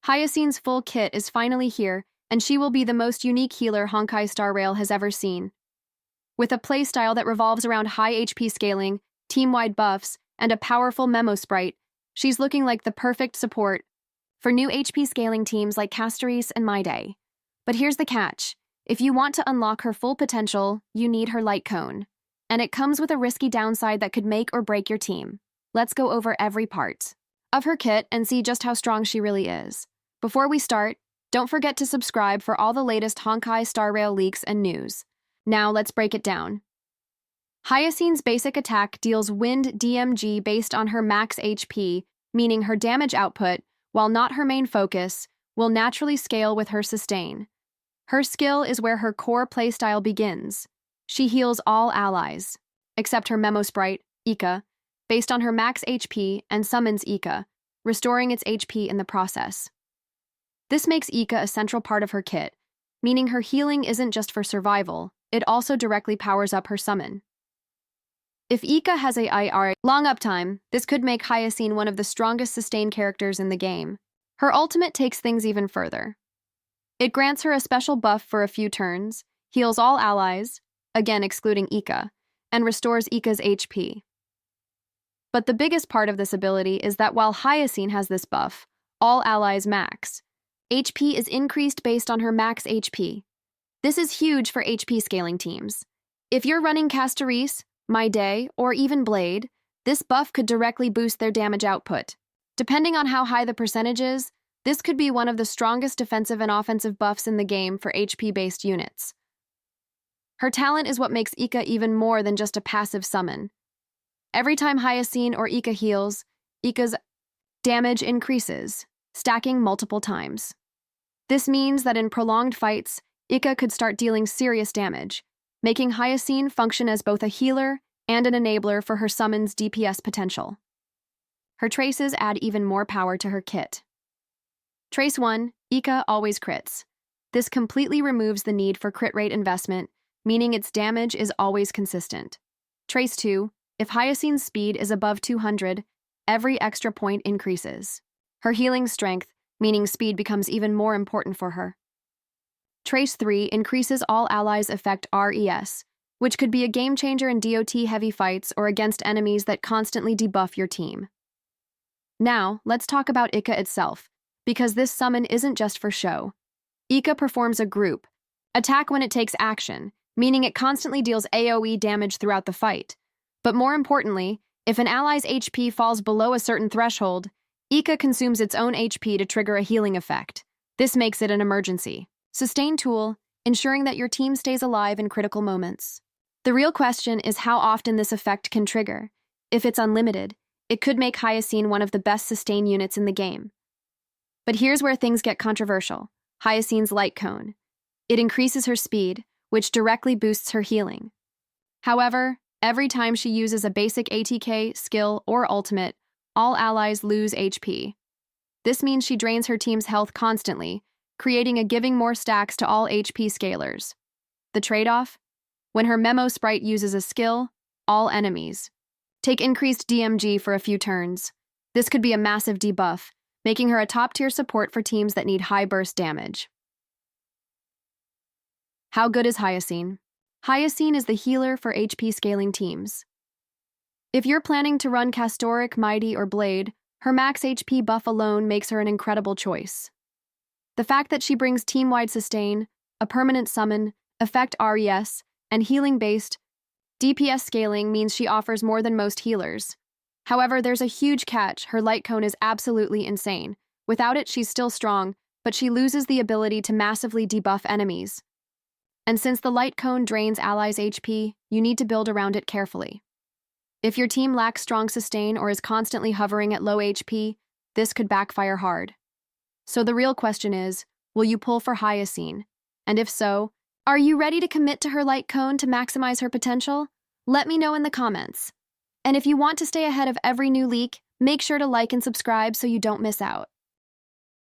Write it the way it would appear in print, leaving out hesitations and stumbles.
Hyacine's full kit is finally here, and she will be the most unique healer Honkai Star Rail has ever seen. With a playstyle that revolves around high HP scaling, team-wide buffs, and a powerful memo sprite, she's looking like the perfect support for new HP scaling teams like Castorice and Mydei. But here's the catch. If you want to unlock her full potential, you need her light cone. And it comes with a risky downside that could make or break your team. Let's go over every part of her kit and see just how strong she really is. Before we start, don't forget to subscribe for all the latest Honkai Star Rail leaks and news. Now let's break it down. Hyacine's basic attack deals wind DMG based on her max HP, meaning her damage output, while not her main focus, will naturally scale with her sustain. Her skill is where her core playstyle begins. She heals all allies, except her memo sprite, Ika, based on her max HP and summons Ika, restoring its HP in the process. This makes Ika a central part of her kit, meaning her healing isn't just for survival, it also directly powers up her summon. If Ika has a long uptime, this could make Hyacine one of the strongest sustain characters in the game. Her ultimate takes things even further. It grants her a special buff for a few turns, heals all allies, again excluding Ika, and restores Ika's HP. But the biggest part of this ability is that while Hyacine has this buff, all allies max. HP is increased based on her max HP. This is huge for HP scaling teams. If you're running Castorice, Mydei, or even Blade, this buff could directly boost their damage output. Depending on how high the percentage is, this could be one of the strongest defensive and offensive buffs in the game for HP-based units. Her talent is what makes Ika even more than just a passive summon. Every time Hyacine or Ika heals, Ika's damage increases, stacking multiple times. This means that in prolonged fights, Ika could start dealing serious damage, making Hyacine function as both a healer and an enabler for her summon's DPS potential. Her traces add even more power to her kit. Trace 1, Ika always crits. This completely removes the need for crit rate investment, meaning its damage is always consistent. Trace 2, if Hyacine's speed is above 200, every extra point increases. Her healing strength, meaning speed, becomes even more important for her. Trace 3 increases all allies' effect RES, which could be a game changer in DOT-heavy fights or against enemies that constantly debuff your team. Now, let's talk about Ika itself, because this summon isn't just for show. Ika performs a group attack when it takes action, meaning it constantly deals AoE damage throughout the fight. But more importantly, if an ally's HP falls below a certain threshold, Ika consumes its own HP to trigger a healing effect. This makes it an emergency sustain tool, ensuring that your team stays alive in critical moments. The real question is how often this effect can trigger. If it's unlimited, it could make Hyacine one of the best sustain units in the game. But here's where things get controversial. Hyacine's light cone. It increases her speed, which directly boosts her healing. However, every time she uses a basic ATK, skill, or ultimate, all allies lose HP. This means she drains her team's health constantly, creating a giving more stacks to all HP scalers. The trade-off? When her memo sprite uses a skill, all enemies take increased DMG for a few turns. This could be a massive debuff, making her a top-tier support for teams that need high burst damage. How good is Hyacine? Hyacine is the healer for HP scaling teams. If you're planning to run Castorice, Mydei, or Blade, her max HP buff alone makes her an incredible choice. The fact that she brings team-wide sustain, a permanent summon, effect RES, and healing-based DPS scaling means she offers more than most healers. However, there's a huge catch. Her light cone is absolutely insane. Without it, she's still strong, but she loses the ability to massively debuff enemies. And since the light cone drains allies' HP, you need to build around it carefully. If your team lacks strong sustain or is constantly hovering at low HP, this could backfire hard. So the real question is, will you pull for Hyacine? And if so, are you ready to commit to her light cone to maximize her potential? Let me know in the comments. And if you want to stay ahead of every new leak, make sure to like and subscribe so you don't miss out.